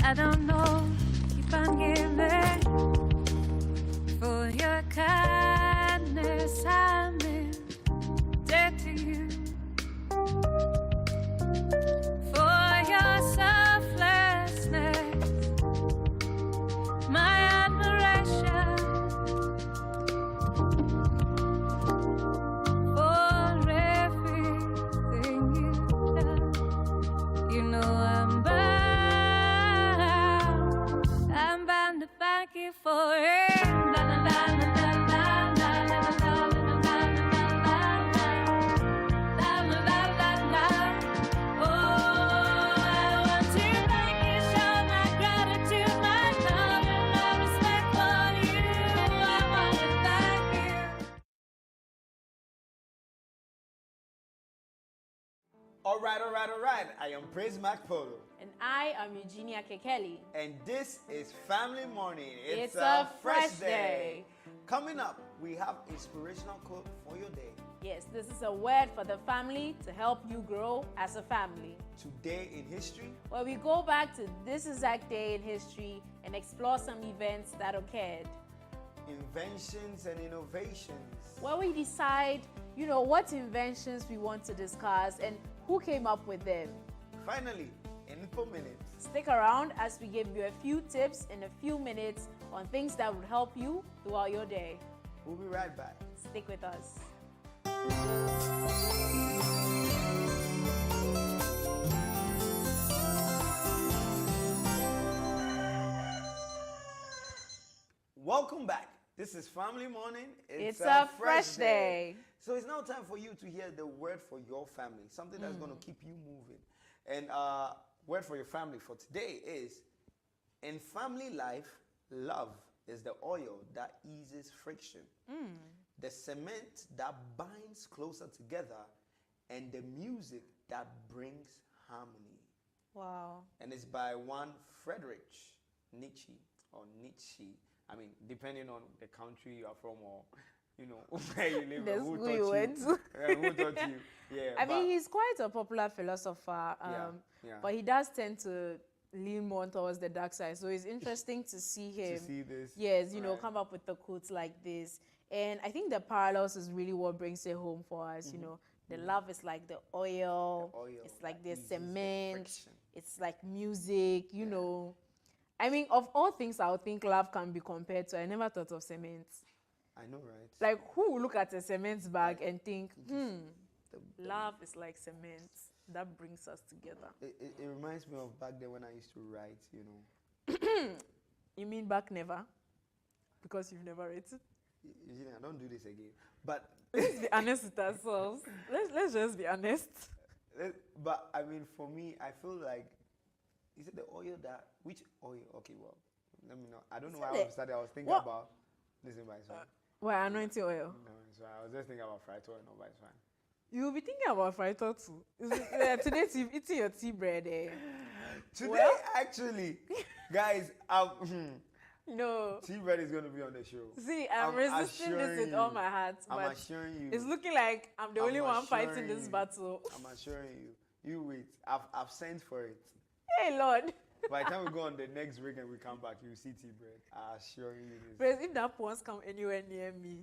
I don't know if I'm giving for your kindness. I'm in debt to you for your selflessness, my admiration for everything you've done. You know I'm bound to thank you for it. La, la, la, la, la, la, la, la, la, la, la, la, la, la, la, la. Oh, I want to thank you, show my gratitude, my love, and my respect for you. I want to thank you. All right. I am Praise Macpolo. And I am Eugenia Kekeli. And this is Family Morning. It's a fresh day. Coming up, we have inspirational quote for your day. Yes, this is a word for the family to help you grow as a family. Today in history, Where we go back to this exact day in history and explore some events that occurred. inventions and innovations. Where we decide, what inventions we want to discuss and who came up with them. Finally, Info Minutes. Stick around as we give you a few tips in a few minutes on things that would help you throughout your day. We'll be right back. Stick with us. Welcome back. This is Family Morning. It's a fresh day. So it's now time for you to hear the word for your family, something that's going to keep you moving. And word for your family for today is, in family life, love is the oil that eases friction, the cement that binds closer together, and the music that brings harmony. Wow. And it's by one Friedrich Nietzsche, or Nietzsche. I mean, depending on the country you are from, or where you live, The and who school taught you you. went to. Who taught you? Yeah. I mean, he's quite a popular philosopher, yeah. but he does tend to lean more towards the dark side. So it's interesting to see him. to see this. Yes, Right. come up with the quotes like this. And I think the parallels is really what brings it home for us. The love is like the oil. The oil it's like that the eases the cement. friction. It's like music. I mean, of all things, I would think love can be compared to. I never thought of cement. I know, right? Like, who will look at a cement bag and think, The- love is like cement that brings us together? It reminds me of back then when I used to write, You mean back never? Because you've never written? I don't do this again. But Let's be honest with ourselves. Let's just be honest. but I mean, for me, I feel like, is it the oil that, which oil? Okay, well, let me know. I don't know why I was started. I was thinking What? about, listen, but it's fine. Well, anointing oil. No, it's fine. I was just thinking about fried oil, no, but it's fine. You'll be thinking about frito too. Today, you've eaten your tea bread. Today, Well- actually, guys, tea bread is going to be on the show. See, I'm resisting this assuring with all you. my heart. I'm But assuring you. it's looking like I'm the I'm only one fighting assuring this you. battle. I'm assuring you. You wait. I've sent for it. Hey, Lord. By the time we go on the next week and we come back, you see tea bread. I assure you this. Praise, if that pawns come anywhere near me.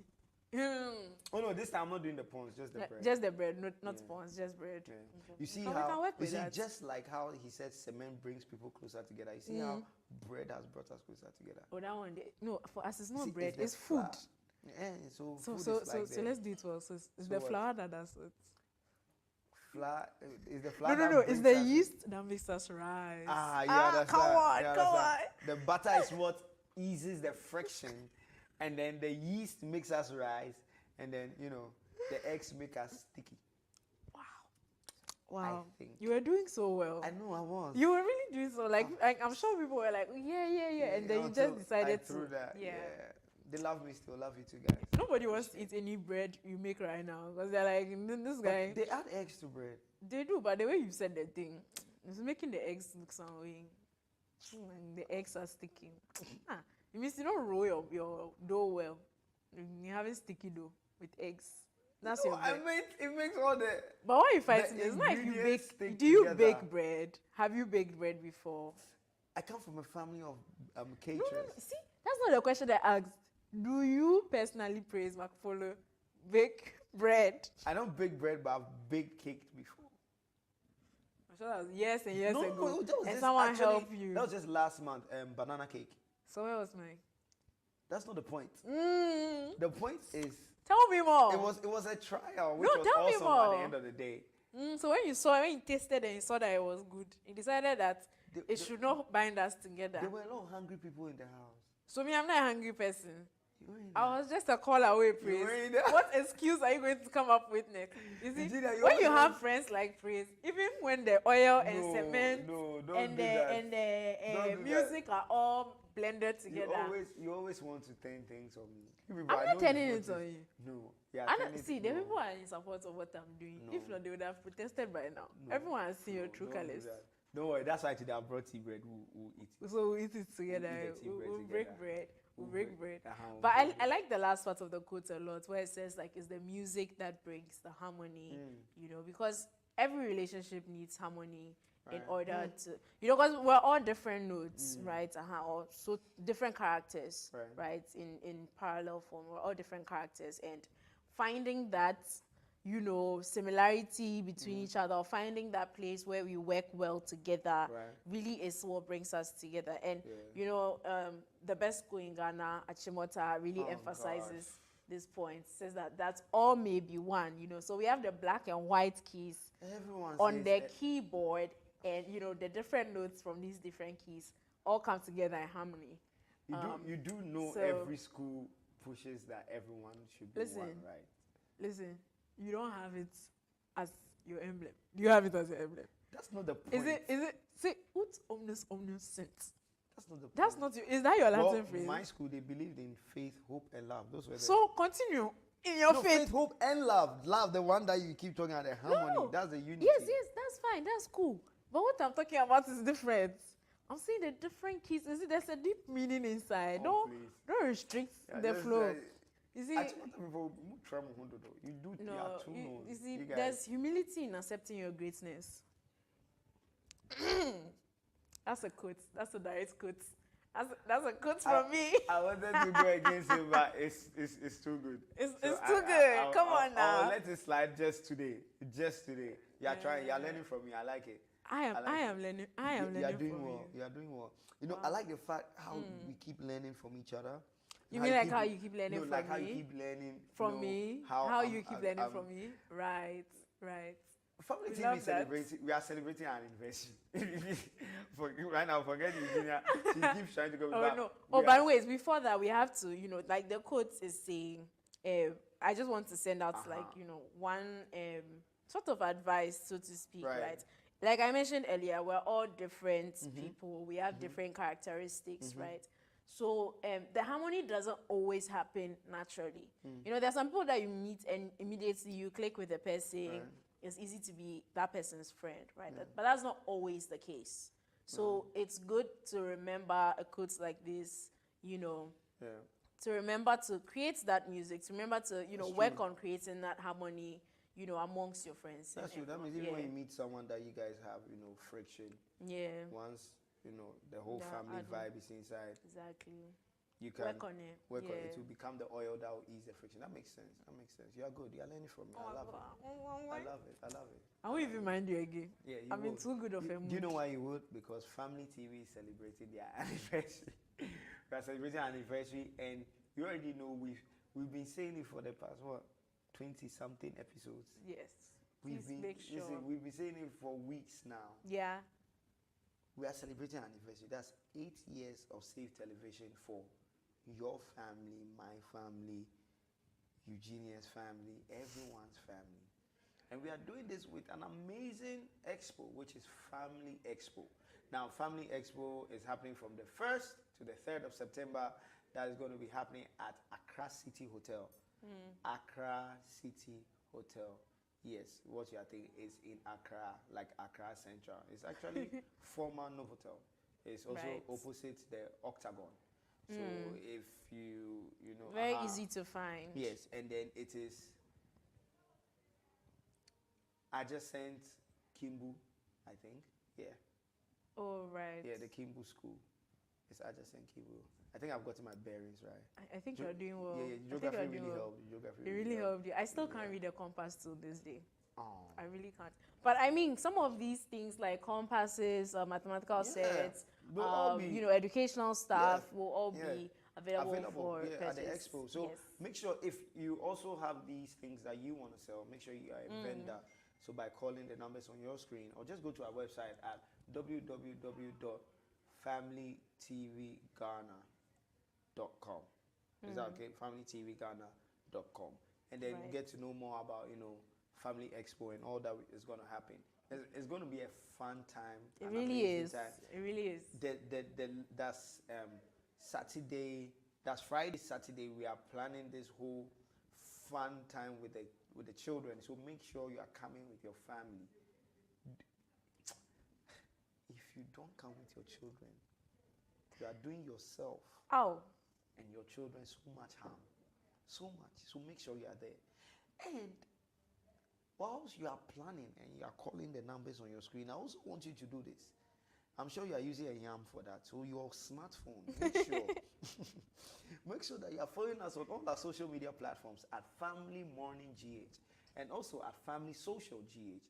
Oh no, this time I'm not doing the pawns, just the bread. Just the bread, not Yeah. pawns, just bread. Yeah. Okay. You see But we can how work you with see that. just like how he said cement brings people closer together. You see how bread has brought us closer together. Oh, that one. No, for us it's not See, bread, the it's food. flour. Yeah, so So food so is so like so the let's do it well. So it's So the what? flour that does it. flour. Is the flour? No, that it's brings the us- yeast that makes us rise. Ah, you understand. come on, you come understand. The butter is what eases the friction, and then the yeast makes us rise, and then the eggs make us sticky. Wow, think. you were doing so well. I know I was. You were really doing so. Like I'm sure people were like, yeah, and then you until just decided I threw to. that. Yeah. They love me still. Love you too, guys. Nobody wants to eat any bread you make right now because they're like, this guy. But they add eggs to bread. They do, but the way you said the thing, it's making the eggs look some way. And the eggs are sticking. It means you don't roll your dough well. You haven't sticky dough with eggs. That's your bread. It makes all the. But why are you fighting the this? It's not if you ingredients bake. stick Do you together. bake bread? Have you baked bread before? I come from a family of No, caterers. no, no. See, that's not the question I asked. Do you personally praise McFolo bake bread? I don't bake bread, but I've baked cake before. I'm sure that was years and years No, ago. that was And just someone actually- helped you. That was just last month. Banana cake. So where was mine? That's not the point. Mm, The point is, tell me more. it was a trial, which No, was tell me awesome at the more. end of the day. So when you tasted and you saw that it was good, you decided that it should not bind us together. There were a lot of hungry people in the house. So me, I'm not a hungry person. You ain't I was just a call away, Praise. ain't there. What excuse are you going to come up with next? You see, see that you when you always have want- friends like Praise, even when the oil and No, cement no, don't and do the that. and the Don't do music are all blended together, You always want to turn things on me. You people, I'm I not know turning you it want on to- you. No. Yeah, I turn don't it- see the no, people are in support of what I'm doing. If No. not, they would have protested by now. no, Everyone has seen your no, true don't do colors. that. Don't worry, that's why today I brought tea bread. We'll eat it. So we eat it together. eat the tea bread We'll together. break bread. We'll break bread. We'll But break I like the last part of the quote a lot, where it says like it's the music that brings the harmony, you know, because every relationship needs harmony in Right. order to, you know, because we're all different notes, right? Or so different characters, Right. In parallel form, we're all different characters, and finding that, you know, similarity between each other, or finding that place where we work well together, Right. really is what brings us together. And Yeah. you know, the best school in Ghana, Achimota, really Oh, emphasizes gosh. this point. Says that all may be one. You know, so we have the black and white keys Everyone on says the that- keyboard, and you know the different notes from these different keys all come together in harmony. You do know so- every school pushes that everyone should be one, Listen. right? Listen, you don't have it as your emblem. Do you have it as your emblem? That's not the point. Is it? Say, ut omnes omnius sint. That's not the point. That's not you. Is that your Latin Well, phrase? my school, they believed in faith, hope, and love. Those were the So continue in your no, faith. hope, and love. Love, the one that you keep talking about, the harmony. No. That's the unity. Yes, that's fine. That's cool. But what I'm talking about is different. I'm saying the different keys. You see, there's a deep meaning inside. Oh, please. Don't restrict Yeah, the just, flow. You see, I just want people mu try mo hondo though. You do you no, are too you, known. you see, You guys- there's humility in accepting your greatness. That's a quote. That's a direct quote. That's a quote from me. I wanted to go against it, but it's too good. It's So too good. Come on I'll now. let it slide just today. Just today. You're trying. You're Yeah. learning from me. I like it. I like am learning. I am You're learning doing from well. you. You're doing well. You know, I like the fact how we keep learning from each other. You mean like how you keep learning no, from like how me? you keep learning From know, me. How, How I'm- you keep I'm- learning I'm- from me. Right. Right. Family We TV love that. celebrating. We are celebrating our anniversary. Right now, forget Eugenia. She keeps trying to go Oh back. no! We Oh, are- by the way, before that, we have to, you know, like the quote is saying, I just want to send out like, you know, one sort of advice, so to speak, Right. right? Like I mentioned earlier, we're all different people. We have different characteristics, right? So the harmony doesn't always happen naturally. You know, there's some people that you meet and immediately you click with the person. Right. It's easy to be that person's friend, right? But that's not always the case. So it's good to remember a quote like this, you know, Yeah. to remember to create that music, to remember to, you know, That's work true. on creating that harmony, you know, amongst your friends. and That's true. That means everyone. even when you meet someone that you guys have, you know, friction, yeah, once, you know, the whole Yeah, family I know. vibe is inside, exactly. you can Work on it. work on yeah. it to become the oil that will ease the friction. That makes sense. That makes sense. You are good. You are learning from me. I love it. I love it. I love it. I won't even mind you again. Yeah, you I'm in would. too good of a Do you mood. know why you would? Because Family TV is celebrating their anniversary. We are celebrating our anniversary, and you already know we've been saying it for the past 20 something episodes. Yes. We've Please been make sure. listen, we've been saying it for weeks now. Yeah. We are celebrating our anniversary. That's 8 years of Safe Television for your family, my family, Eugenia's family, everyone's family. And we are doing this with an amazing expo, which is Family Expo. Now, Family Expo is happening from the 1st to the 3rd of September. That is going to be happening at Accra City Hotel. Accra City Hotel. Yes, what you are thinking is in Accra, like Accra Central. It's actually former Novotel. It's also Right. opposite the Octagon. So if you know, Very easy to find. Yes, and then it is adjacent Kimbu, I think. Yeah. Oh, right. Yeah, the Kimbu School. It's adjacent Kimbu. I think I've gotten my bearings right. I think Ge- you're doing well. Yeah, I think geography you're really doing well. helped. Geography It really helped you. I still Yeah. can't read a compass till this day. Oh. I really can't. But I mean, some of these things like compasses, mathematical Yeah, sets, will all be- you know, educational stuff Yeah, will all yeah. be available for yeah, at the purchase. expo. So Yes. make sure if you also have these things that you want to sell, make sure you are a vendor. So by calling the numbers on your screen, or just go to our website at www.familytvghana.com. Is that okay? FamilyTVGhana.com, and then Right. get to know more about Family Expo and all that is going to happen. It's going to be a fun time. It an really amazing is. time. It really is. That's Saturday. That's Friday, Saturday. We are planning this whole fun time with the children. So make sure you are coming with your family. If you don't come with your children, you are doing yourself Oh, and your children so much harm. So much. So make sure you are there. And whilst you are planning and you are calling the numbers on your screen, I also want you to do this. I'm sure you are using a YAM for that. So your smartphone, make sure make sure that you are following us on all our social media platforms at Family Morning GH and also at Family Social GH.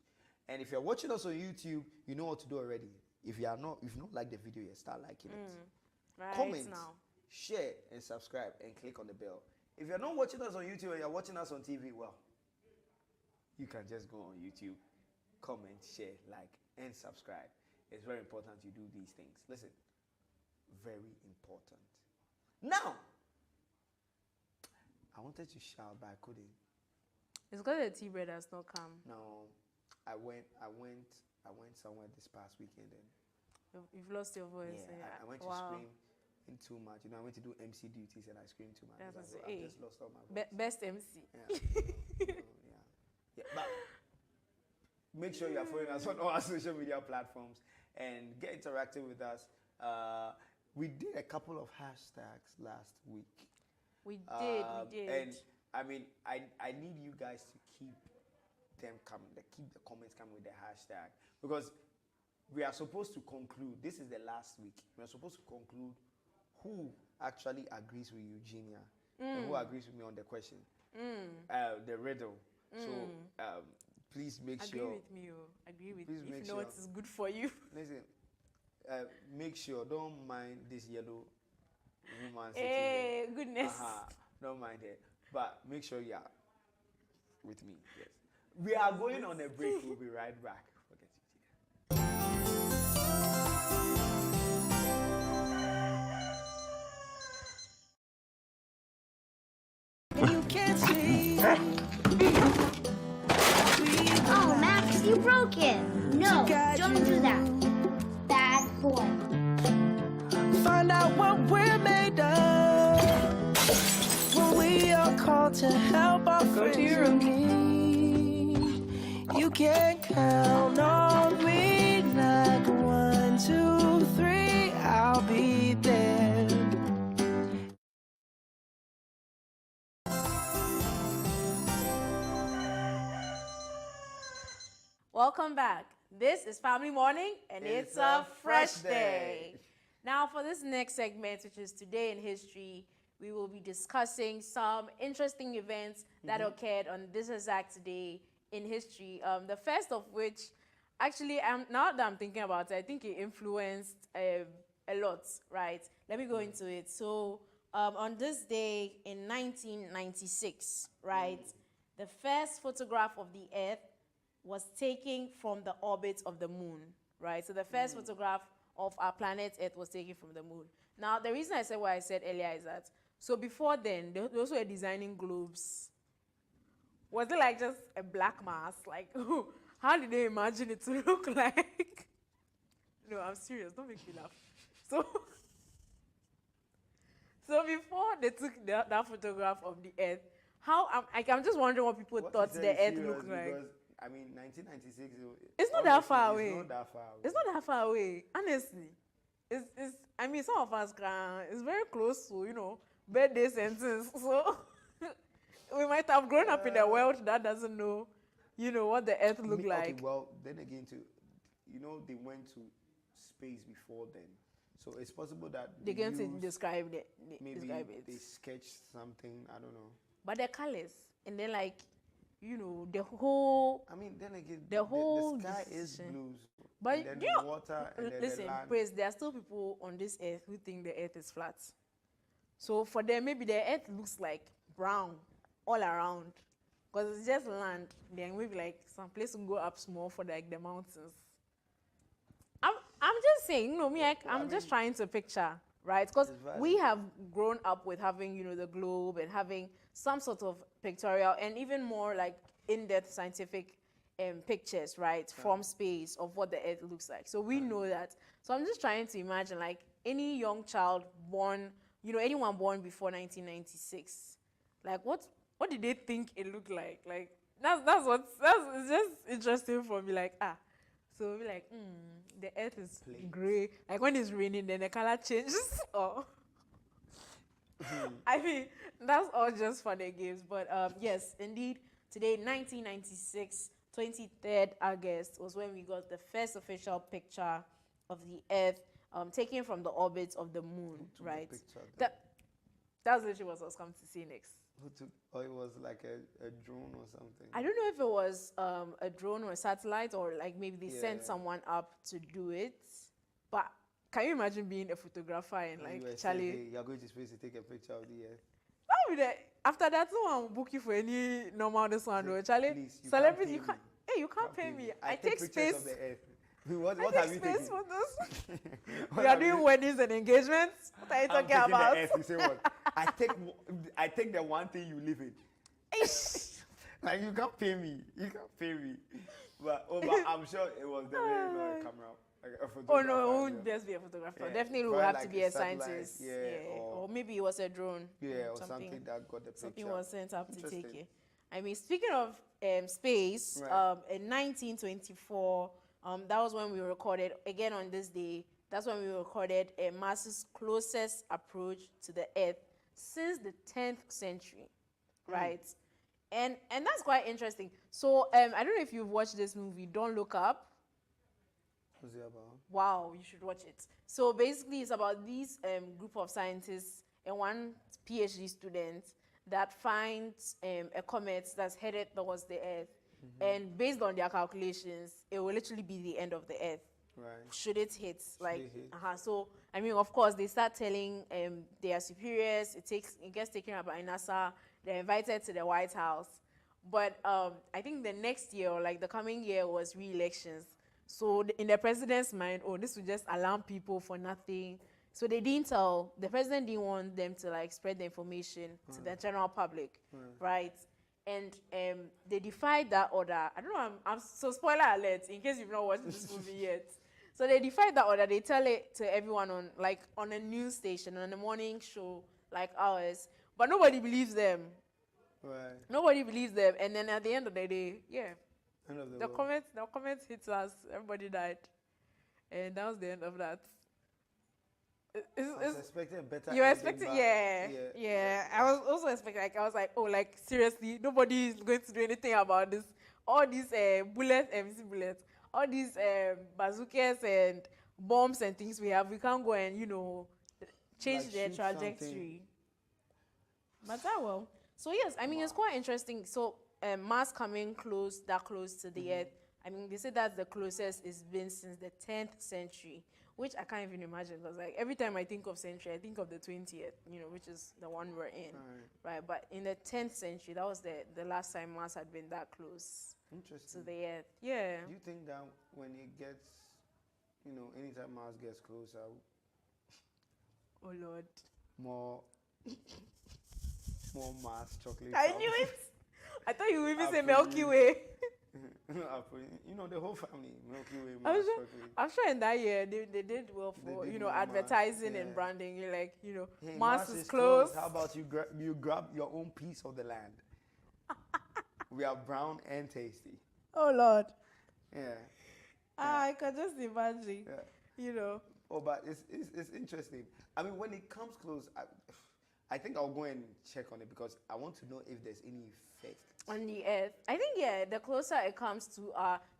And if you're watching us on YouTube, you know what to do already. If you not like the video yet, start liking it. right Comment, now. share, and subscribe, and click on the bell. If you're not watching us on YouTube and you're watching us on TV, well, you can just go on YouTube, comment, share, like, and subscribe. It's very important you do these things. Listen, very important. Now, I wanted to shout, but I couldn't. It's because the tea bread has not come. No, I went somewhere this past weekend and You've lost your voice. I went to scream in too much. I went to do MC duties and I screamed too much. That was I it. just lost all my voice. Best MC. Yeah. But make sure you are following us on all our social media platforms and get interactive with us. We did a couple of hashtags last week. We did. And I mean, I need you guys to keep them coming, keep the comments coming with the hashtag, because we are supposed to conclude. This is the last week. We are supposed to conclude who actually agrees with Eugenia and who agrees with me on the question, the riddle. So please make Agree sure. with me. Agree with Please me. make If you know sure. what is good for you. Listen, make sure, don't mind this yellow woman sitting there. Hey, goodness. Don't mind it. But make sure you are with me. Yes. We are going on a break. We'll be right back. Forget it. You can't see. Oh, Max, you broke it. No, don't do that. Bad boy. Find out what we're made of. When we are called to help our Go to friends your in room. need. You can count on me like 1, 2, 3. I'll be there. Welcome back. This is Family Morning, and it's a fresh day. Now, for this next segment, which is Today in History, we will be discussing some interesting events that occurred on this exact day in history. The first of which, actually, now that I'm thinking about it, I think it influenced a lot, right? Let me go into it. So, on this day in 1996, right, the first photograph of the Earth was taken from the orbit of the moon, right? So the first photograph of our planet Earth was taken from the moon. Now, the reason I said what I said earlier is that, so before then, they also were designing globes. Was it like just a black mass? Like, how did they imagine it to look like? No, I'm serious, don't make me laugh. So before they took that photograph of the Earth, I'm just wondering what people What thought is the very Earth serious looked like. because, I mean, 1996. It's not that honestly, far away. It's not that far away. It's not that far away, honestly. It's I mean, some of us can, it's very close to, birthday sentence. So we might have grown up in a world that doesn't know, what the Earth looked like. Okay, well, then again, they went to space before then. So it's possible that They can used- describe it. maybe Describe it. they sketched something. I don't know. But the colors, and then like, you know, the whole. I mean, then again, The whole the sky is decision. blue. But and then you the know, water and then listen, the land. Praise, there are still people on this earth who think the earth is flat. So for them, maybe the earth looks like brown all around, because it's just land. Then maybe like some place to go up small for like the mountains. I'm just saying, you know, I'm just trying to picture, right? Because It's valid. we have grown up with having, you know, the globe and having some sort of pictorial and even more like in-depth scientific pictures, right, from space of what the Earth looks like. So we know that. So I'm just trying to imagine like any young child born, you know, anyone born before 1996, like what did they think it looked like? Like that's it's just interesting for me. Like so we'll be like, the earth is gray. Like when it's raining, then the color changes. Or I mean, that's all just for the games. But yes, indeed, today, 1996, 23rd August, was when we got the first official picture of the Earth taken from the orbit of the moon, Who took the right? picture then? That's literally what I was coming to see next. Who took? Or it was like a drone or something. I don't know if it was a drone or a satellite, or like maybe they sent Yeah. someone up to do it. But can you imagine being a photographer and And you like were saying, Charlie? hey, you're going to space to take a picture of the Earth. That would be after that, no one will book you for any normal this one, Say, though. Charlie, please, you celebrity, can't you pay can't. me. Hey, you can't pay me. I take pictures space. of the Earth. What I have take you space taken? photos. What We are have doing you- weddings and engagements. What are you I'm talking taking about? the Earth. You say what? I take the one thing you live in. Like you can't pay me. You can't pay me. But I'm sure it was definitely not a camera. Like a Oh photographer, no, it yeah. won't just be a photographer. Yeah, Definitely will probably have like to be a a satellite, scientist. yeah, Or maybe it was a drone. Yeah, or something that got the picture. Something was sent up to take Interesting. it. I mean, speaking of space, Right. in 1924, that was when we recorded, again on this day, that's when we recorded NASA's closest approach to the Earth since the 10th century, right? And that's quite interesting. So I don't know if you've watched this movie, Don't Look Up. What's it about? Wow, you should watch it. So basically, it's about these group of scientists and one PhD student that finds a comet that's headed towards the Earth. And based on their calculations, it will literally be the end of the Earth. Right. Should it hit? Like, it hit. So, I mean, of course, they start telling their superiors. It gets taken up by NASA. They're invited to the White House. But I think the next year, or like the coming year, was re-elections. So in the president's mind, oh, this will just alarm people for nothing. So they didn't tell, the president didn't want them to like spread the information to the general public, right? And they defied that order. I don't know, so spoiler alert, in case you've not watched this movie yet. So they defied that order. They tell it to everyone on a news station, on a morning show like ours. But nobody believes them. Right. Nobody believes them. And then at the end of the day, yeah, End of the the world. comment hits us. Everybody died, and that was the end of that. I was expecting a better. You were ending, expecting, but yeah. I was also expecting, like, I was like, oh, like seriously, nobody is going to do anything about this. All these bullets, all these bazookas and bombs and things we have, we can't go and change Like their shoot trajectory. something. But that will. So yes, I mean it's quite interesting. So Mars coming that close to the Earth. I mean, they say that's the closest it's been since the 10th century, which I can't even imagine, because like every time I think of century, I think of the 20th, which is the one we're in, right? But in the 10th century, that was the last time Mars had been that close to Interesting. the Earth. Yeah. Do you think that when it gets, anytime Mars gets closer, Oh Lord. more Mars chocolate? I comes? knew it. I thought you would even say After Milky you- Way. The whole family, Milky Way, I'm Mars sure, chocolate. I'm sure in that year they did well for, did well, advertising Mars, and yeah. branding. You're like, Hey, Mars is close. How about you grab your own piece of the land? We are brown and tasty. Oh Lord. Yeah. I can just imagine. Yeah. You know. Oh, but it's interesting. I mean, when it comes close, I think I'll go and check on it because I want to know if there's any effect. On the Earth, I think the closer it comes to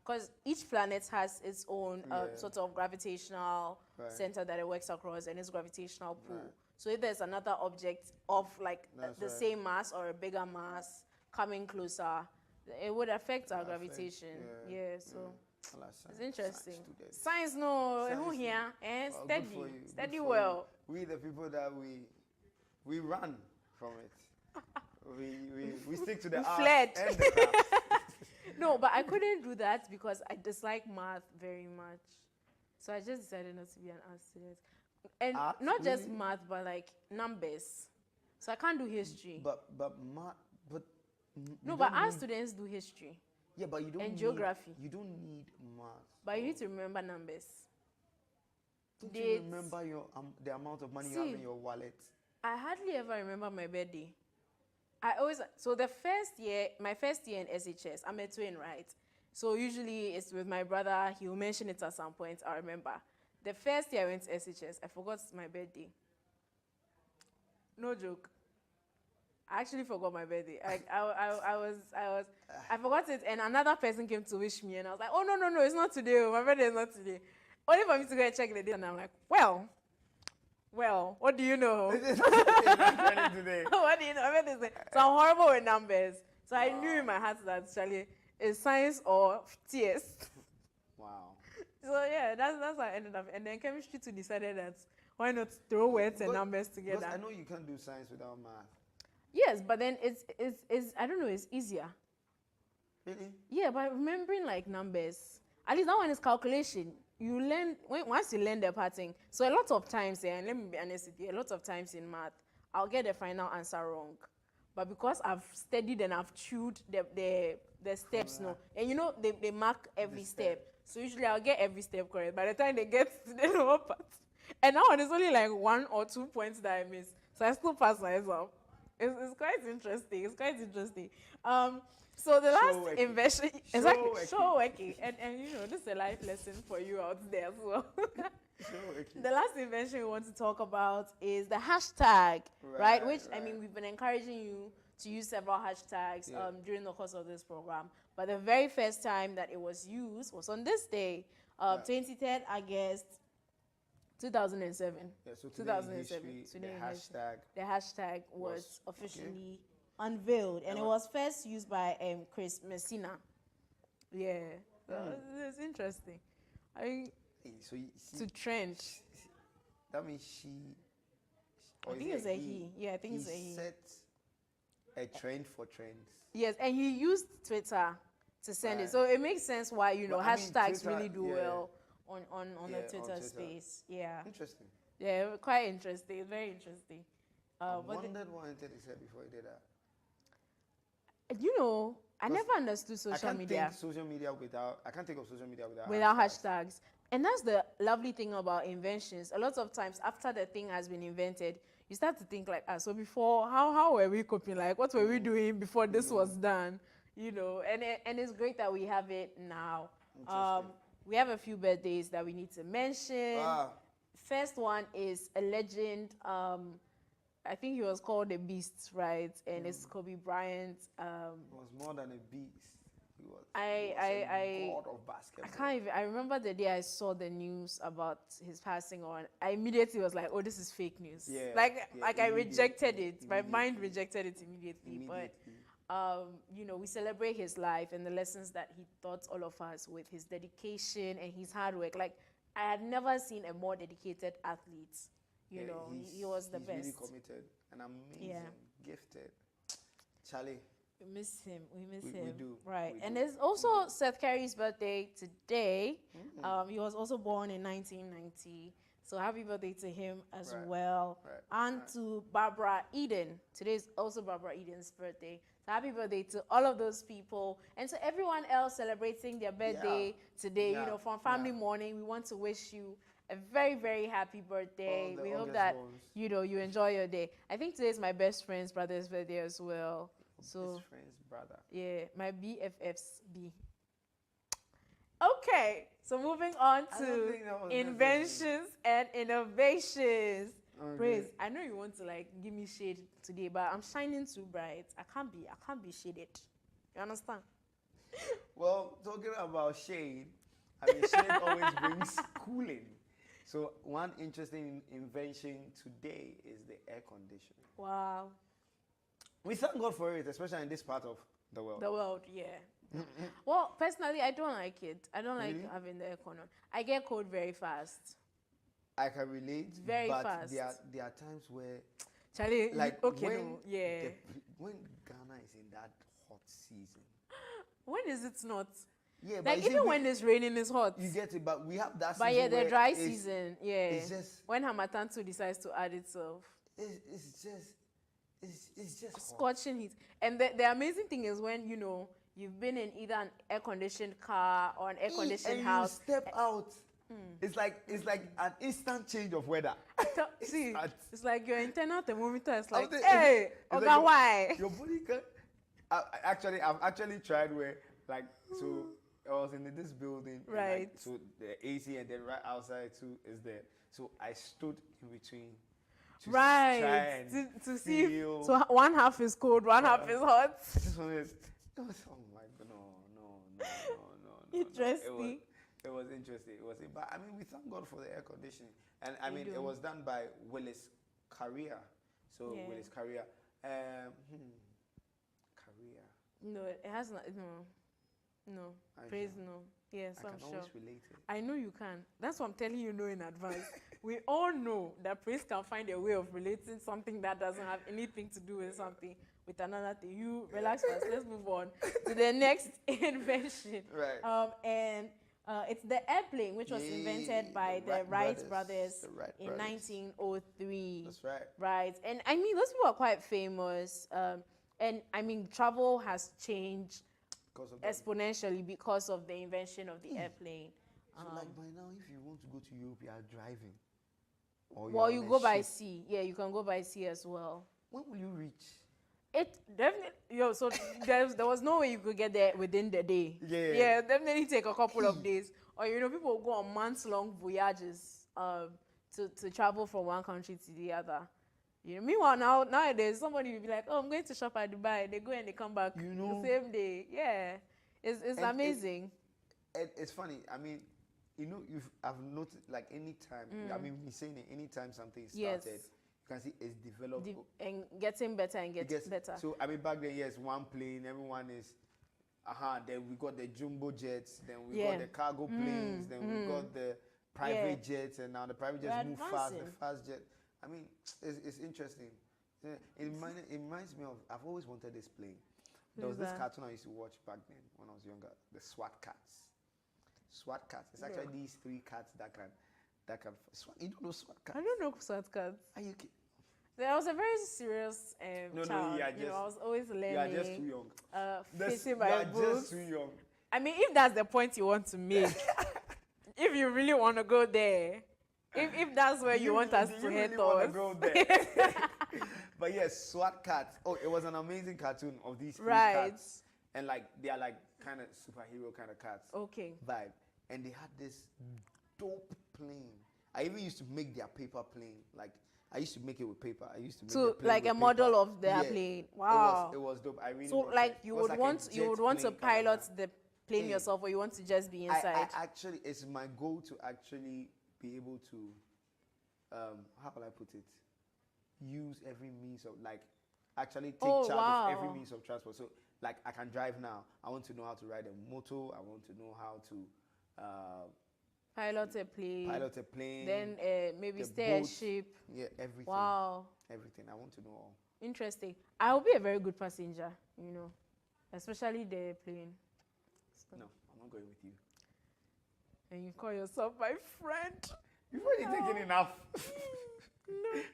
because each planet has its own sort of gravitational center that it works across and its gravitational pull. Right. So if there's another object of like That's the right. same mass or a bigger mass coming closer, it would affect our Affect, gravitation. yeah, Yeah, so Well, it's interesting. students. Science, no, Science, who here? Well, good Steady, for you, good steady for well. you. We the people that we run from it. we stick to the We art fled. and the craft. No, but I couldn't do that because I dislike math very much. So I just decided not to be an art student. And Art, not just really? math, but like numbers. So I can't do history. but no, you but don't art need- students do history. Yeah, but you don't and need, geography. You don't need math. But you need to remember numbers. Don't dates. you remember your the amount of money you have See. in your wallet? I hardly ever remember my birthday. So my first year in SHS, I'm a twin, right? So usually it's with my brother, he'll mention it at some point, I remember. The first year I went to SHS, I forgot my birthday. No joke. I actually forgot my birthday. I forgot it, and another person came to wish me, and I was like, oh, no, it's not today. Oh, my birthday is not today. Only for me to go and check the date, and I'm like, well, what do you know? It's not running today. What do you know? My birthday is today. So I'm horrible with numbers. So I knew in my heart that actually it's science or tears. Wow. So yeah, that's how I ended up. And then chemistry too decided that why not throw words and But- numbers Because together. I know you can't do science without math. Yes, but then it's I don't know, it's easier. Really? Yeah, but remembering like numbers, at least that one is calculation. You learn once you learn the pattern. So a lot of times, and let me be honest with you, a lot of times in math, I'll get the final answer wrong. But because I've studied and I've chewed the steps, no, and you know they mark every step. So usually I'll get every step correct. By the time they get to the lower part, and now it's only like 1 or 2 points that I miss. So I still pass my exam. It's quite interesting. It's quite interesting. So the last working. invention, Show exactly, working. show working, and you know this is a life lesson for you out there as well. The last invention we want to talk about is the hashtag, right? Which I mean, we've been encouraging you to use several hashtags during the course of this program. But the very first time that it was used was on this day, 23rd August 2007. Yeah, so today in 2007. history, Today the in history. hashtag. The hashtag was was- officially unveiled, and it was first used by Chris Messina. Yeah, it's interesting. I So you see, to trend. that means she. I or think is it's it a he. Yeah, I think it's a he. set a trend for trends. Yes, and he used Twitter to send Right. it, so it makes sense why Well, I mean, hashtags Twitter, really do yeah. well on Yeah, the on Twitter Twitter. space. Yeah, Interesting. yeah, quite interesting. Very interesting. I But wondered what Anthony said before he did that. you know, I 'Cause never understood I social can't media think social media without. I can't think of social media without. without hashtags. And that's the lovely thing about inventions. A lot of times after the thing has been invented, you start to think like, so before, how were we coping? Like, what were we doing before this was done? You know, and it's great that we have it now. We have a few birthdays that we need to mention. First one is a legend. I think he was called the Beast, right? And it's Kobe Bryant. He was more than a beast. He was. I god of basketball. I can't even. I remember the day I saw the news about his passing on. I immediately was like, "Oh, this is fake news." Yeah, Like yeah, I rejected immediately, it. My mind rejected it immediately. Immediately. But you know, we celebrate his life and the lessons that he taught all of us with his dedication and his hard work. Like I had never seen a more dedicated athlete. You Yeah, know, he's- he was the he's best. really committed and amazing, Yeah. gifted. Charlie. We miss him. We miss We him. do. Right. We And do. it's also Seth Curry's birthday today. He was also born in 1990. So happy birthday to him as Right. well. Right. And Right. to Barbara Eden. Today is also Barbara Eden's birthday. So happy birthday to all of those people and to everyone else celebrating their birthday today. Yeah. You know, from Family Yeah. Morning, we want to wish you a very, very happy birthday. All the We hope August that ones. you know you enjoy your day. I think today is my best friend's brother's birthday as well. So Best friend's brother. yeah, my BFF's B. Okay, so moving on I don't to think that was inventions and innovations. Okay. Praise. I know you want to like give me shade today, but I'm shining too bright. I can't be shaded. You understand? Well, talking about shade, I mean, shade always brings cooling. So one interesting invention today is the air conditioner. Wow. We thank God for it, especially in this part of the world. The world, yeah. Well, personally, I don't like it. I don't like Really? having the aircon on. I get cold very fast. I can relate, Very but fast. there are times where, Charlie, like, okay, when, no, yeah. when Ghana is in that hot season. When is it not? Yeah, but Like you see, even when it's raining, it's hot. you get it, but we have that But season yeah, the where dry it's- season, yeah. it's just- when Hamatan 2 decides to add itself. It's just hot. Scorching heat. And the amazing thing is when, you know, you've been in either an air-conditioned car or an air-conditioned and house. you step out. It's like an instant change of weather. See, Instant. it's like your internal thermometer is like, After- hey, it's Oga, like why? Your body can. I've actually tried where, like, so I was in this building. and, like, Right. so the AC and then right outside too is there. So I stood in between. To try Right. and To see if, feel- so one half is cold, one half is hot. I just wanted. It was, oh my god, no. Interesting. It was interesting. It was, but I mean, we thank God for the air conditioning, and I We mean, do. it was done by Willis Carrier. So Yeah. Willis Carrier, Carrier. No, it has not. No. Are you Praise sure? no. Yes, I I'm can sure. always relate it. I know you can. That's what I'm telling you no in advance. We all know that Praise can find a way of relating something that doesn't have anything to do with something with another thing. You relax first. Let's move on to the next invention. Right. And it's the airplane, which was Yeah, invented by the the Wright Wright brothers. brothers The Wright in brothers. 1903. That's right. Right. And I mean, those people are quite famous. And I mean, travel has changed Because of that. exponentially because of the invention of the airplane. So like by now, if you want to go to Europe, you are driving. Or Well, you're you on a go by ship. sea. Yeah, you can go by sea as well. When will you reach? It definitely, so there was no way you could get there within the day. Yeah. Yeah, definitely take a couple of days. Or, you know, people go on months-long voyages to travel from one country to the other. You know, meanwhile, nowadays, somebody will be like, oh, I'm going to shop at Dubai. They go and they come back You know. the same day. Yeah. It's And amazing. It's funny. I mean, you know, I've noticed like anytime. I mean, we've been saying it. Anytime something started, Yes. you can see it's developed. And getting better and It getting better. So I mean, back then, yes, one plane. Everyone is. Then we got the jumbo jets. Then we Yeah. got the cargo planes. Then we got the private jets, and now the private jets We're move fast. The advancing. fast jet. I mean, it's interesting. It reminds me of. I've always wanted this plane. There was Who's this that? cartoon I used to watch back then when I was younger. The SWAT cats. SWAT cats. It's actually these three cats that can. You don't know SWAT cats? I don't know SWAT cards. Are you kidding? I was a very serious No, child. you are You know, I was always learning. You are just too young. Facing you my are books. just too young. I mean, if that's the point you want to make, if you really want to go there, if that's where you want us Do to you head really wanna towards. go there? But yes, SWAT cats. Oh, it was an amazing cartoon of these three Right. cats, and like they are like kind of superhero kind of cats Okay. vibe, and they had this dope plane. I even used to make their paper plane. Like I used to make it with paper. I used to make So the plane like with a model paper. of their Yeah. plane. Wow. It was dope. I really So wanted- like it you was would like a want jet to plane kind pilot of- the plane Yeah. yourself, or you want to just be I inside. actually, it's my goal to actually be able to, how will I put it? Use every means of like, actually take Oh, charge of every wow. means of transport. So like I can drive now. I want to know how to ride a motor. I want to know how to Pilot a plane. pilot a plane. Then maybe the stay a boat. ship. Yeah, everything. Wow. Everything. I want to know all. Interesting. I will be a very good passenger, you know, especially the plane. No, I'm not going with you. And you call yourself my friend. You've already taken enough.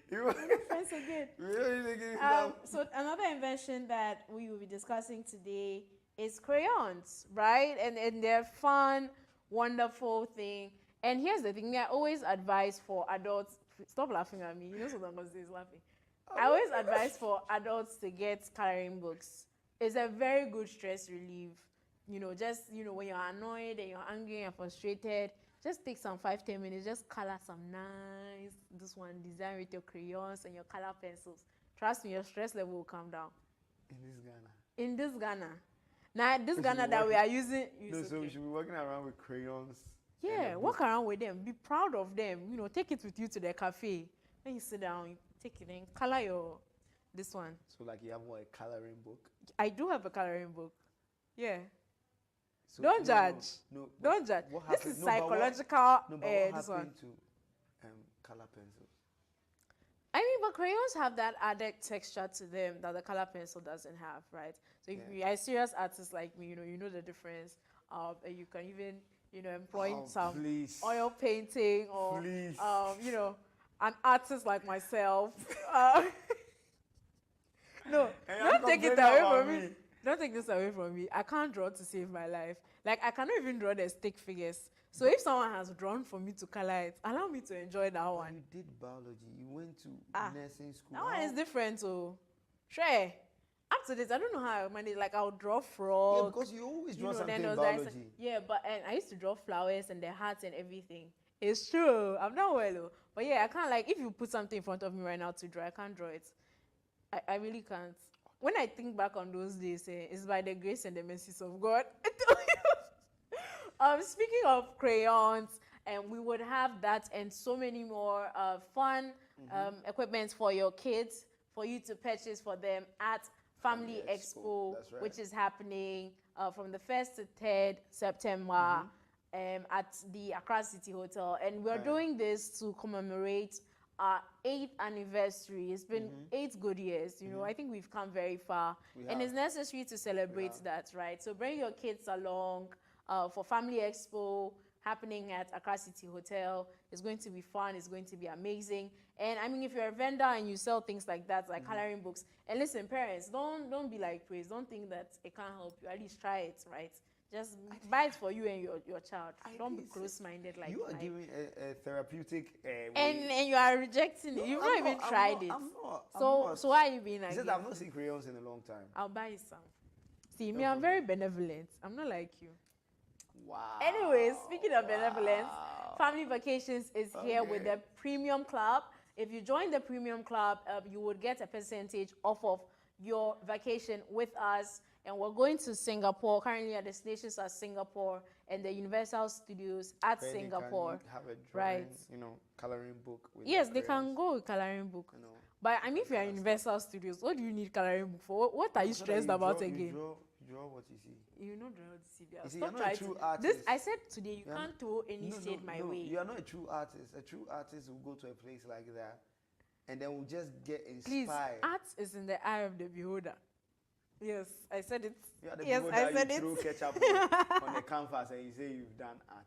You've already Friends again. taken enough. So another invention that we will be discussing today is crayons, right? And they're fun, wonderful thing. And here's the thing: I always advise for adults. Stop laughing at me. You know something I'm going to say is laughing. I always advise for adults to get coloring books. It's a very good stress relief. You know, just when you're annoyed and you're angry and frustrated, just take some 5-10 minutes, just color some nice, this one, design with your crayons and your color pencils. Trust me, your stress level will come down. In this Ghana. Now, this Ghana that we are using, No, it's so we okay. should be walking around with crayons. and Yeah, a walk book. around with them. Be proud of them. You know, take it with you to the cafe. When you sit down, you take it and color your this one. So like you have what, a coloring book? I do have a coloring book. Yeah. So, Don't judge. No, Don't judge. what This happened- is no, but what- psychological. No, but this what one. happened to color pencils? I mean, but crayons have that added texture to them that the color pencil doesn't have, right? So if you are a serious artist like me, you know the difference. And you can even, employ Oh, some please. oil painting or, Please. an artist like myself. No, And don't I'm take it complaining away about from me. me. Don't take this away from me. I can't draw to save my life. Like, I cannot even draw the stick figures. So if someone has drawn for me to color it, allow me to enjoy that But one. you did biology. You went to Ah, nursing school. That one is How- different, so sure. Up to this, I don't know how I manage. Like, I'll draw Yeah, frogs. because you always you draw know, something then in there was biology. yeah, but and I used to draw flowers and the hearts and everything. It's true. I've done well, though. But yeah, I can't, like, if you put something in front of me right now to draw, I can't draw it. I really can't. When I think back on those days, it's by the grace and the mercies of God. I tell you. Speaking of crayons, and we would have that and so many more fun equipment for your kids, for you to purchase for them at Family Family Expo, Expo, that's right. which is happening from the 1st to 3rd September at the Accra City Hotel. And we're Right. doing this to commemorate our 8th anniversary. It's been 8 good years. You know, I think we've come very far. We And it's have. necessary to celebrate have. that, right? So bring your kids along for Family Expo happening at Accra City Hotel. It's going to be fun. It's going to be amazing. And I mean, if you're a vendor and you sell things like that, like coloring books, and listen, parents, don't be like Praise. Don't think that it can't help you. At least try it, right? Just buy it for you and your child. Don't be It's- close-minded like you are I- giving a therapeutic way. and you are rejecting it. You've not I'm even I'm tried it. I'm not. I'm So not. so why are you being He like? says I've not seen crayons in a long time. I'll buy you some. See, me, I'm very benevolent. I'm not like you. Wow. Anyways, speaking of benevolence, Family Vacations is here with Okay. the Premium Club. If you join the Premium Club, you would get a percentage off of your vacation with us. And we're going to Singapore. Currently, our destinations are Singapore and the Universal Studios at Where they can Singapore. have a Right. drawing, coloring book. With Yes, the they can crayons, go with coloring book. You know. But I mean, if you're in Universal Studios, what do you need coloring book for? What are you So that stressed you about draw, again? You draw what you see. You know the CBR. You see, Stop you're not a trying true to. artist. This I said today. You You're can't throw any shade my way. You are not a true artist. A true artist will go to a place like that, and then will just get Please, inspired. art is in the eye of the beholder. Yes, I said it. You are the Yes, people I that said you it. throw ketchup on the canvas and you say you've done art.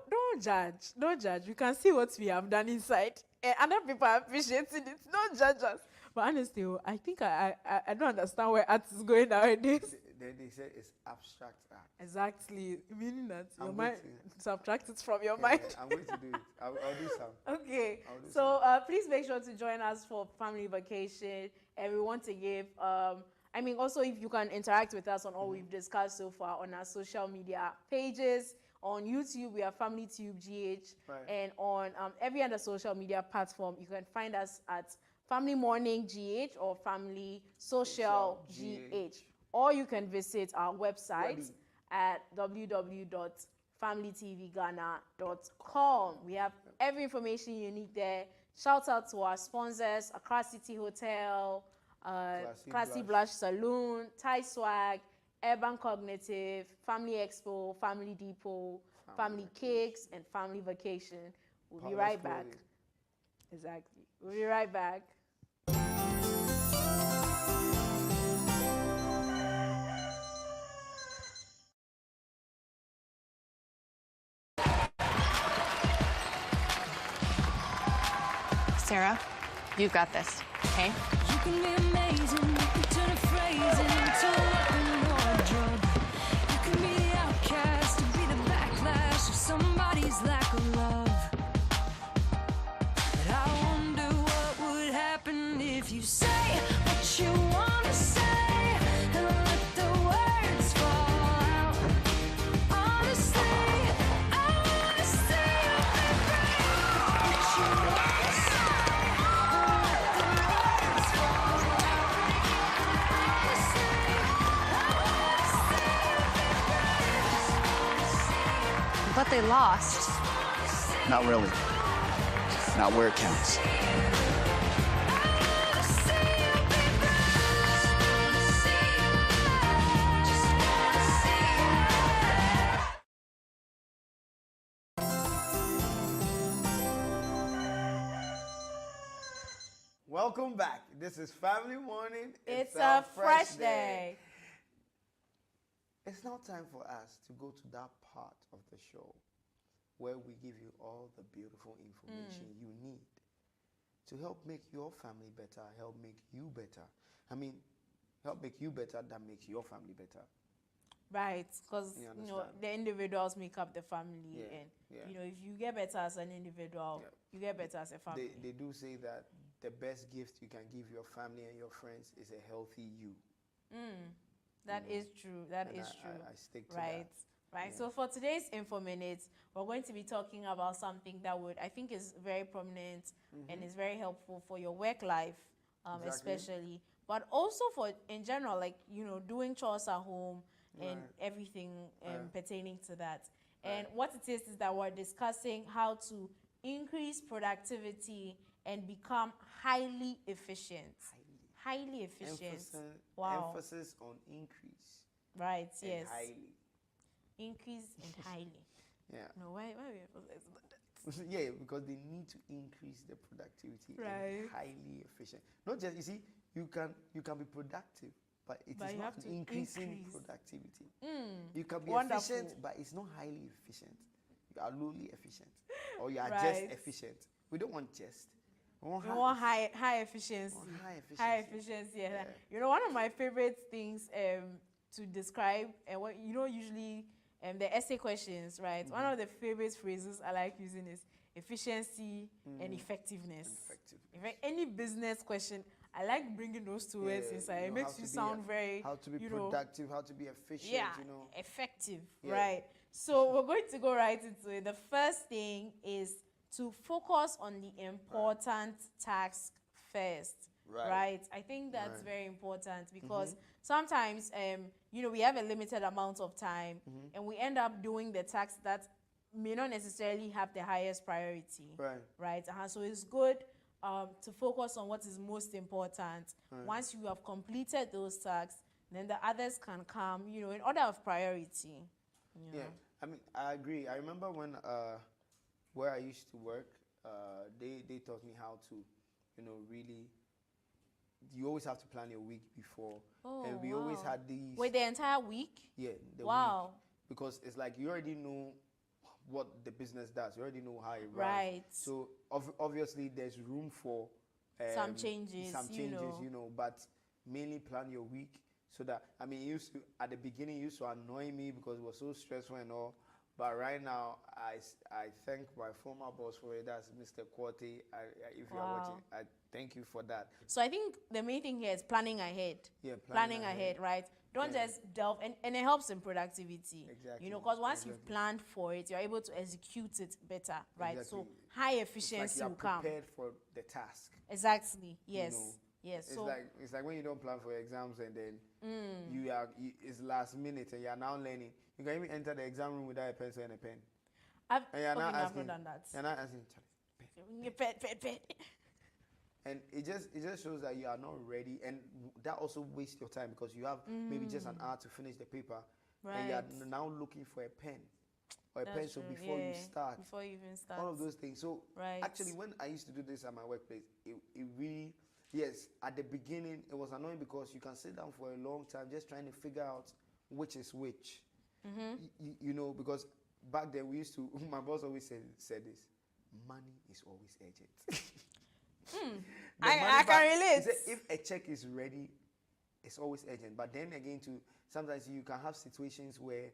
Don't judge. Don't judge. You can see what we have done inside. Other people are appreciating it. Don't judge us. But honestly, I think I don't understand where art is going nowadays. Then they say it's abstract art. Exactly. Meaning that your I'm mind waiting. subtract it from your Yeah, mind. I'm going to do it. I'll do some. Okay, I'll do so please make sure to join us for Family Vacation. And we want to give, also if you can interact with us on all we've discussed so far on our social media pages. On YouTube, we are Family Tube GH. Right. And on every other social media platform, you can find us at Family Morning GH or Family Social GH. Or you can visit our website at www.familytvghana.com. We have every information you need there. Shout out to our sponsors, Accra City Hotel, Classy Blush Saloon, Thai Swag, Urban Cognitive, Family Expo, Family Depot, Family Cakes, and Family Vacation. We'll be Paula's right back. Clothing. Exactly. We'll be right back. Sarah, you've got this, okay? You can be amazing, you can turn a phrase into a weapon or a drug. You can be the outcast, to be the backlash of somebody's lack of love. But I wonder what would happen if you say what you want to say and let the words fall out. Honestly, I wanna But they lost. Not really. Not where it counts. Welcome back. This is Family Morning. It's a fresh day. It's now time for us to go to that part of the show where we give you all the beautiful information you need to help make your family better, help make you better. I mean, help make you better that makes your family better. Right, because You you know understand? the individuals make up the family, Yeah, and yeah. you know if you get better as an individual, Yeah. you get better as a family. They do say that the best gift you can give your family and your friends is a healthy you. That is true. That And is I- true. I stick to right. that. Right. Yeah. So for today's Info Minutes, we're going to be talking about something that I think is very prominent and is very helpful for your work life, Exactly. especially, but also for in general, like doing chores at home and Right. everything Right. pertaining to that. And Right. what it is that we're discussing how to increase productivity and become highly efficient. Highly efficient. Wow. Emphasis on increase. Right. And Yes. highly. Increase and highly. Yeah. No, why we emphasize that? Yeah, because they need to increase the productivity Right. and highly efficient. Not just, you see, you can be productive, but it But is you not have to increasing increase. productivity. You can be Wonderful. efficient, but it's not highly efficient. You are lowly efficient, or you are Right. just efficient. We don't want just. We want We high want high efficiency. want high High efficiency. efficiency. Yeah. Yeah. You know, one of my favorite things to describe and what usually the essay questions, right? One of the favorite phrases I like using is efficiency and effectiveness. Effective. In fact, any business question, I like bringing those two words Yeah, inside. you It know, makes how you to be sound very how to be you know, productive, how to be efficient, yeah, you know. effective, Yeah. right? So we're going to go right into it. The first thing is to focus on the important task first, Right. I think that's Right. very important because sometimes, we have a limited amount of time and we end up doing the tasks that may not necessarily have the highest priority, Right. So it's good to focus on what is most important. Once you have completed those tasks, then the others can come, in order of priority. you Yeah, know. I mean, I agree. I remember when where I used to work, they taught me how to, really. You always have to plan your week before, Oh, and we always wow. had these. Wait, the entire week? Yeah, the Wow. week, because it's like you already know what the business does. You already know how it runs. Right. So obviously, there's room for Some changes, Some you changes, know. but mainly plan your week so that it used to at the beginning it used to annoy me because it was so stressful and all. But right now, I thank my former boss for it. That's Mr. Kwati. If you are Wow. watching, I thank you for that. So I think the main thing here is planning ahead. Yeah, planning ahead, right? Don't Yeah. just delve, and it helps in productivity. Exactly, Because once you've exactly. planned for it, you're able to execute it better, right? So Exactly. high It's like efficiency you are will come. prepared for the task. Exactly. Yes. know, Yes. It's So like when you don't plan for your exams and then it's last minute and you are now learning. You can even enter the exam room without a pencil and a pen. I've And you're not I've asking. not done that. You're not asking. "Charlie, pen." And it just shows that you are not ready, and that also wastes your time because you have maybe just an hour to finish the paper, and you are Right. now looking for a pen or a That's pencil true, before you yeah, start. Before you even start. All of those things. So Right. actually, when I used to do this at my workplace, it really, yes, at the beginning it was annoying because you can sit down for a long time just trying to figure out which is which. Because back then we used to. My boss always said this: money is always urgent. The I money can back- he relate. said if a check is ready, it's always urgent. But then again, sometimes you can have situations where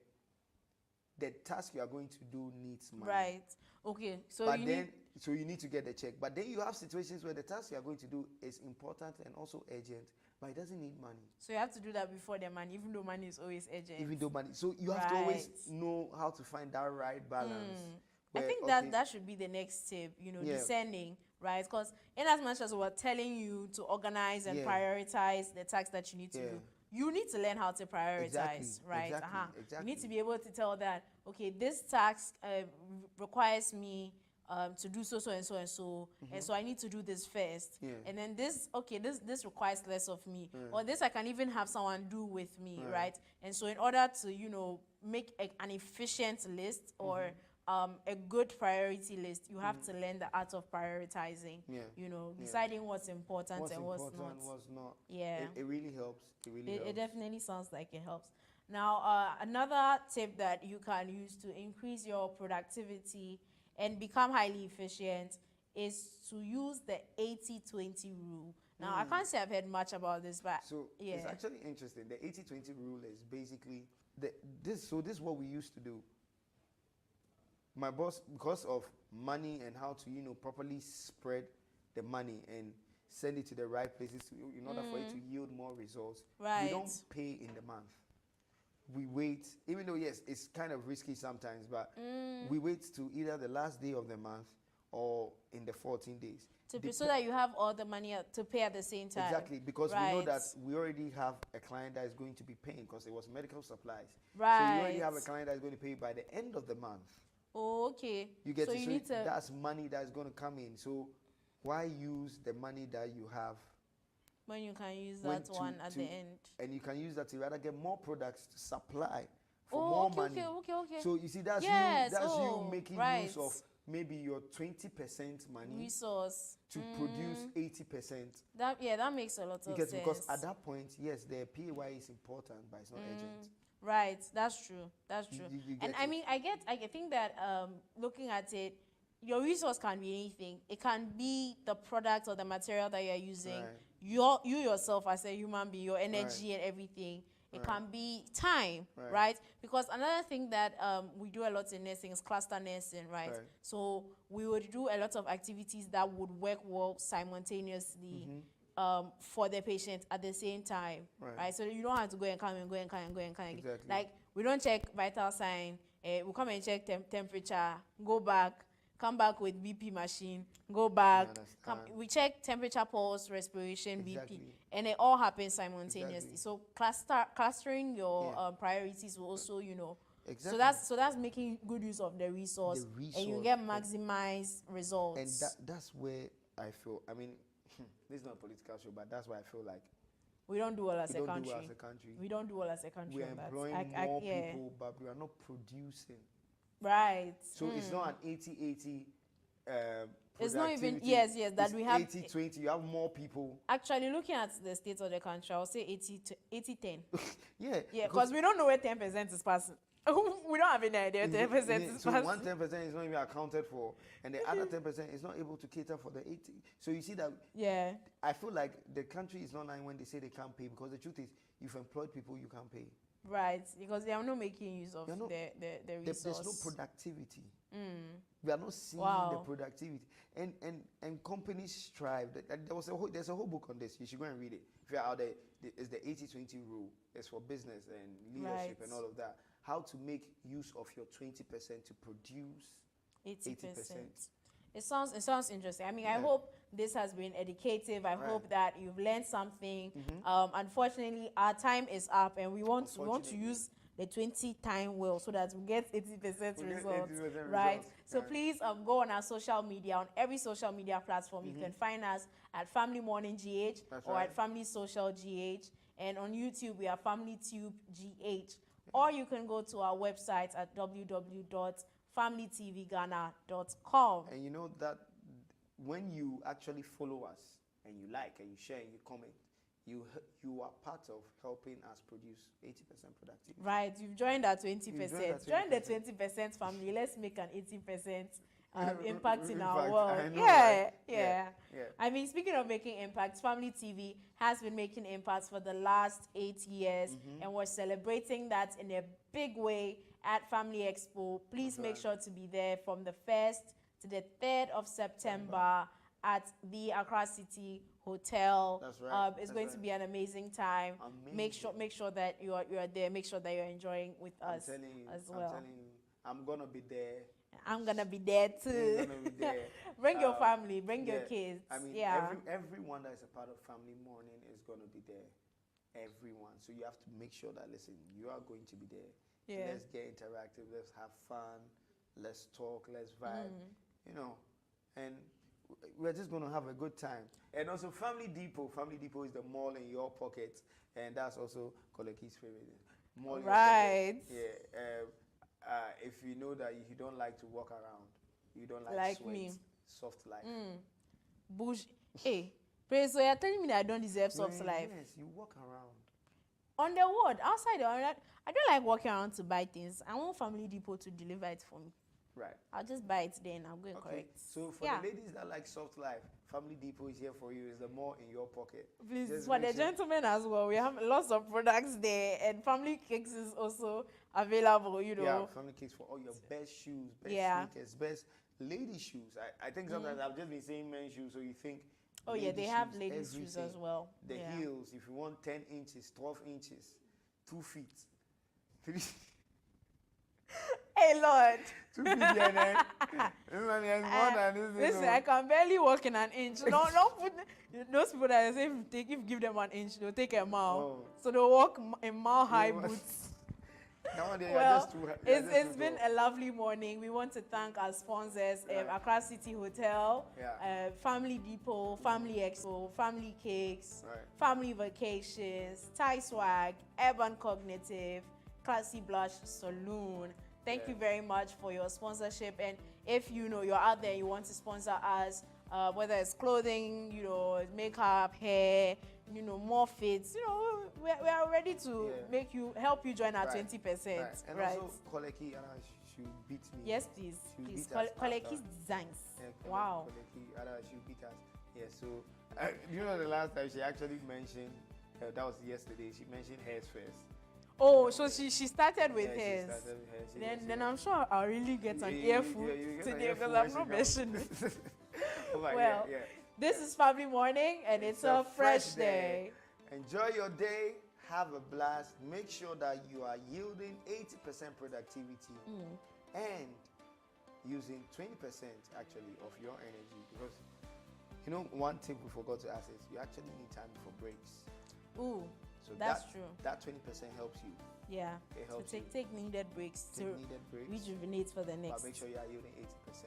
the task you are going to do needs money. Right. Okay. So But you then, need so you need to get the check. But then you have situations where the task you are going to do is important and also urgent, but it doesn't need money. so you have to do that before the money, even though money is always urgent. Even though money. So you have to always Right. know how to find that right balance. I where, think okay, that should be the next tip, Yeah. discerning, right? Because in as much as we're telling you to organize and Yeah. prioritize the tasks that you need to Yeah. do, you need to learn how to prioritize, Exactly, right? exactly, You need to exactly. be able to tell that, okay, this task requires me to do so and so and so, and so I need to do this first. Yeah. And then this requires less of me, or this I can even have someone do with me, right? And so in order to make an efficient list or a good priority list, you have to learn the art of prioritizing. Yeah. Deciding what's important What's and what's important, not. what's not. Yeah. It really helps. It really It helps. definitely sounds like it helps. Now, another tip that you can use to increase your productivity and become highly efficient is to use the 80-20 rule. Now, I can't say I've heard much about this, but So yeah. it's actually interesting. The 80-20 rule is basically this is what we used to do. My boss, because of money and how to properly spread the money and send it to the right places in order for it to yield more results, we don't Right. pay in the month. We wait, even though yes, it's kind of risky sometimes, but we wait to either the last day of the month or in the 14 days. So that you have all the money to pay at the same time. Exactly, because we know that Right. we already have a client that is going to be paying because it was medical supplies. So Right. you already have a client that is going to pay by the end of the month. Oh, okay. You get so it? you So need to. that's money that's going to come in. So why use the money that you have When you can use when that one at the end. and you can use that to rather get more products to supply for Oh, more okay, money. okay. So you see, that's Yes, you making right. use of maybe your 20% money Resource. to produce 80%. That makes a lot You of get sense. it? Because at that point, yes, the PAY is important, but it's not urgent. Right, that's true. That's true. You And get I it. mean, I think that looking at it, your resource can be anything. It can be the product or the material that you're using. Right. You yourself as a human being, your energy and everything. It can be time, Right. right? Because another thing that we do a lot in nursing is cluster nursing, right? Right. So we would do a lot of activities that would work well simultaneously for the patient at the same time, right? So you don't have to go and come and go and come and go and come. Exactly. Like we don't check vital sign. We come and check temperature, go back, come back with BP machine, go back. We check temperature, pulse, respiration, Exactly. BP, and it all happens simultaneously. Exactly. So clustering your priorities will also, Exactly. So that's making good use of the resource, and you resource, get and- maximized results. And that's where I feel, I mean, this is not a political show, but that's why I feel like we don't do well as we a don't country. do well as a country. We don't do well as a country. We are on that. employing more people, but we are not producing. Right. So it's not an 80-80 It's not even- productivity. yes, that It's we have- 80-20. You have more people. Actually, looking at the state of the country, I would say 80-10. Yeah. Yeah, because we don't know where 10% is passing. We don't have any idea where 10% is so passing. 10% is not even accounted for, and the other 10% is not able to cater for the 80. So you see that Yeah. I feel like the country is not lying when they say they can't pay, because the truth is, you've employed people you can't pay. Right, because they are not making use of They're not- the resource. There's no productivity. We are not seeing the Wow. productivity, and companies strive. There's a whole book on this. You should go and read it. If you're out there, it's the 80-20 rule. It's for business and leadership and Right. all of that. How to make use of your 20% to produce 80%. It sounds interesting. I mean, I hope this has been educative. I hope that you've learned something. Unfortunately, our time is up, and we want to Unfortunately. use the 20 time well so that we get 80% We get results, 80% right? results, So right. please go on our social media, on every social media platform. You can find us at Family Morning GH That's or right. at Family Social GH, and on YouTube we are Family Tube GH. Or you can go to our website at www.familytvghana.com. And you know that when you actually follow us and you like and you share and you comment, you are part of helping us produce 80% productivity. Right, you've joined our 20%. You've joined our Join the 20%. 20% family. Let's make an 80% impact in our Impact, world. I know, Yeah. right? Yeah. I mean, speaking of making impacts, Family TV has been making impacts for the last 8 years, and we're celebrating that in a big way at Family Expo. Please make sure to be there from the 1st to the 3rd of September at the Accra City Hotel. That's right. It's That's going to right. be an amazing time. Make sure that you are there. Make sure that you're enjoying with us I'm telling you, as well. I'm telling you, I'm gonna be there. I'm gonna be there too. I'm gonna be there. Bring your family, bring your Yeah. kids. I mean, yeah. everyone that is a part of Family Morning is gonna be there. everyone. So you have to make sure that, listen, you are going to be there. Yeah. Let's get interactive. Let's have fun. Let's talk. Let's vibe. You know, and we're just going to have a good time. And also Family Depot. Family Depot is the mall in your pocket, and that's also Koleki's favorite. Mall in your Right. pocket. Yeah. If you know that you don't like to walk around, you don't like sweat, me. soft life. Bush. Hey, Praise, so you're telling me that I don't deserve soft life? Yes, you walk around. On the word, outside, I don't like walking around to buy things. I want Family Depot to deliver it for me. Right. I'll just buy it then. I'll go and correct. So for the ladies that like soft life, Family Depot is here for you. It's the more in your pocket. Please, Just for make the sure- gentlemen as well, we have lots of products there, and Family Cakes is also available. You know. Yeah, Family Cakes for all your best shoes, best sneakers, best lady shoes. I think sometimes I've just been saying men's shoes, so you think. Oh yeah, they have ladies shoes as well. The Yeah. heels, if you want 10 inches, 12 inches, 2 feet, 3. Hey Lord. 2 feet, yeah, man. This one is more than this. Listen, I can barely walk in an inch. Don't put those people that say if you give them an inch, they'll take a mile. Oh. So they'll walk in mile-high Yeah. boots. Nowadays, Well, it's been a lovely morning. We want to thank our sponsors, Accra City Hotel, Family Depot, Family Expo, Family Cakes, Family Vacations, Thai Swag, Urban Cognitive, Classy Blush Saloon. Thank you very much for your sponsorship. And if you know you're out there, you want to sponsor us, whether it's clothing, you know, makeup, hair, you know, more fits, you know, we are ready to help you join our 20%. And also, Koleki should beat me. Yes, please. She'll Please. beat us Koleki's after. designs. Yeah, Wow. Koleki, she'll beat us. Yeah, so, you know, the last time she actually mentioned, that was yesterday, she mentioned hairs first. Oh, so she started with Yeah, hers. she started with hers. Then I'm sure I'll really get an earful today because I'm not mentioning it. Well, this is Family Morning and it's a fresh day. Enjoy your day. Have a blast. Make sure that you are yielding 80% productivity and using 20% actually of your energy. Because, you know, one thing we forgot to ask is you actually need time for breaks. Ooh, So that's true. That 20% helps you. Yeah. It helps so take needed breaks to needed breaks. rejuvenate for the But next. make sure you are yielding 80%.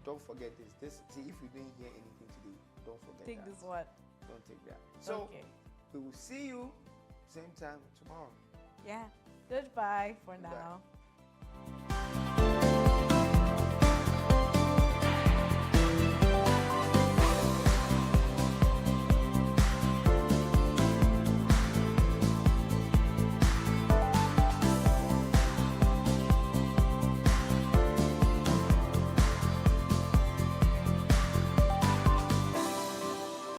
Don't forget this. See, if you didn't hear anything today, don't forget Take that. this one. Don't take that. So Okay. we will see you same time tomorrow. Yeah. Goodbye for Goodbye. now.